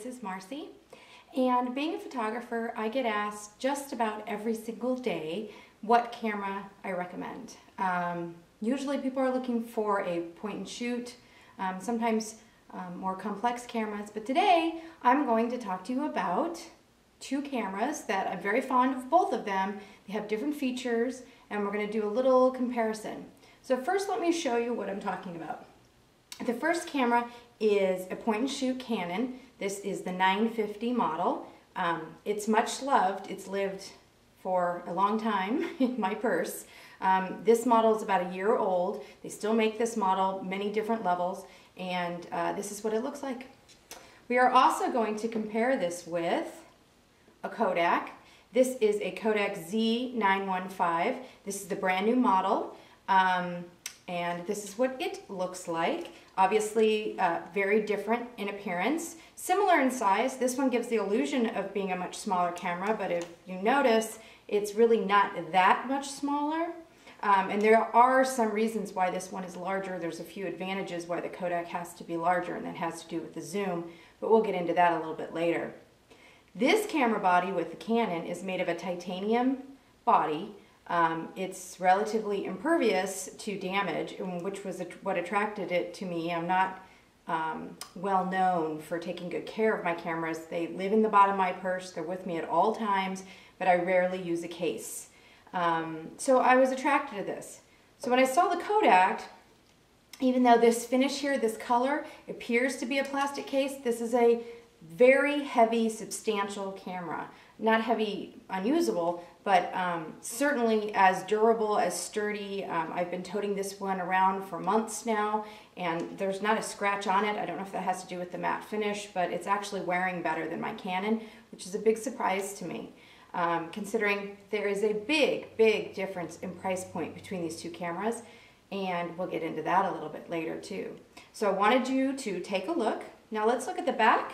this is Marcy, and being a photographer, I get asked just about every single day what camera I recommend. Usually people are looking for a point and shoot, sometimes more complex cameras, but today I'm going to talk to you about two cameras that I'm very fond of, both of them. They have different features and we're going to do a little comparison. So first let me show you what I'm talking about. The first camera is a point and shoot Canon. This is the 950 model. It's much loved. It's lived for a long time in my purse. This model is about a year old. They still make this model, many different levels, and this is what it looks like. We are also going to compare this with a Kodak. This is a Kodak Z915. This is the brand new model, and this is what it looks like. Obviously very different in appearance, similar in size. This one gives the illusion of being a much smaller camera, but if you notice, it's really not that much smaller. And there are some reasons why this one is larger. There's a few advantages why the Kodak has to be larger, and that has to do with the zoom, but we'll get into that a little bit later. This camera body with the Canon is made of a titanium body. It's relatively impervious to damage, which was what attracted it to me. I'm not well known for taking good care of my cameras. They live in the bottom of my purse. They're with me at all times, but I rarely use a case. So I was attracted to this. So when I saw the Kodak, even though this finish here, this color, appears to be a plastic case, this is a very heavy, substantial camera. Not heavy, unusable, but certainly as durable, as sturdy. I've been toting this one around for months now, and there's not a scratch on it. I don't know if that has to do with the matte finish, but it's actually wearing better than my Canon, which is a big surprise to me, considering there is a big difference in price point between these two cameras, and we'll get into that a little bit later too. So I wanted you to take a look. Now let's look at the back.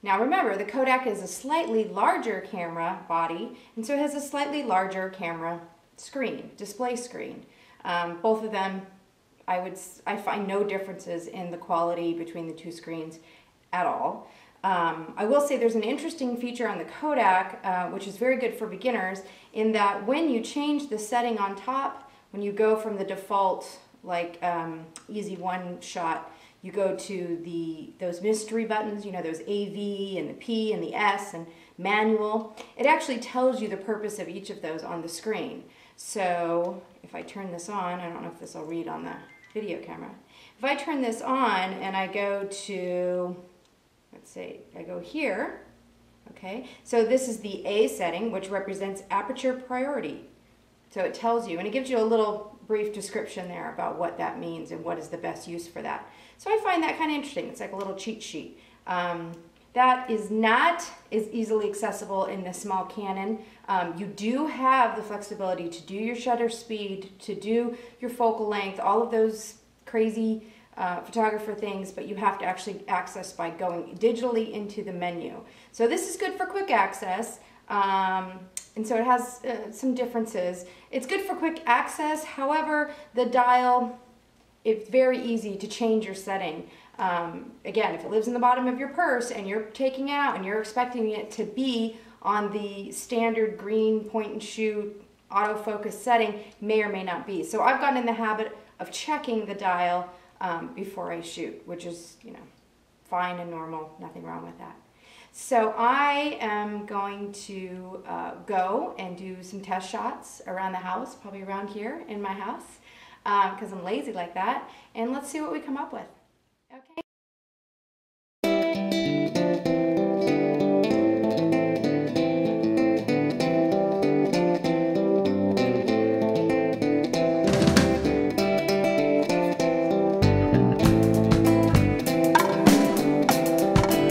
Now remember, the Kodak is a slightly larger camera body, and so it has a slightly larger camera screen, display screen. Both of them, I find no differences in the quality between the two screens at all. I will say there's an interesting feature on the Kodak, which is very good for beginners, in that when you change the setting on top, when you go from the default, like easy one shot, you go to those mystery buttons, you know, those AV and the P and the S and manual. It actually tells you the purpose of each of those on the screen. So if I turn this on, I don't know if this will read on the video camera. If I turn this on and I go to, let's say, I go here, okay, so this is the A setting, which represents aperture priority. So it tells you, and it gives you a little brief description there about what that means and what is the best use for that. So I find that kind of interesting. It's like a little cheat sheet. That is not as easily accessible in the small Canon. You do have the flexibility to do your shutter speed, to do your focal length, all of those crazy photographer things, but you have to actually access by going digitally into the menu. So this is good for quick access. And so it has some differences. It's good for quick access. However, the dial, it's very easy to change your setting. Again, if it lives in the bottom of your purse and you're taking it out and you're expecting it to be on the standard green point and shoot autofocus setting, may or may not be. So I've gotten in the habit of checking the dial before I shoot, which is, you know, fine and normal, nothing wrong with that. So I am going to go and do some test shots around the house, probably around here in my house, because I'm lazy like that, and let's see what we come up with. Okay.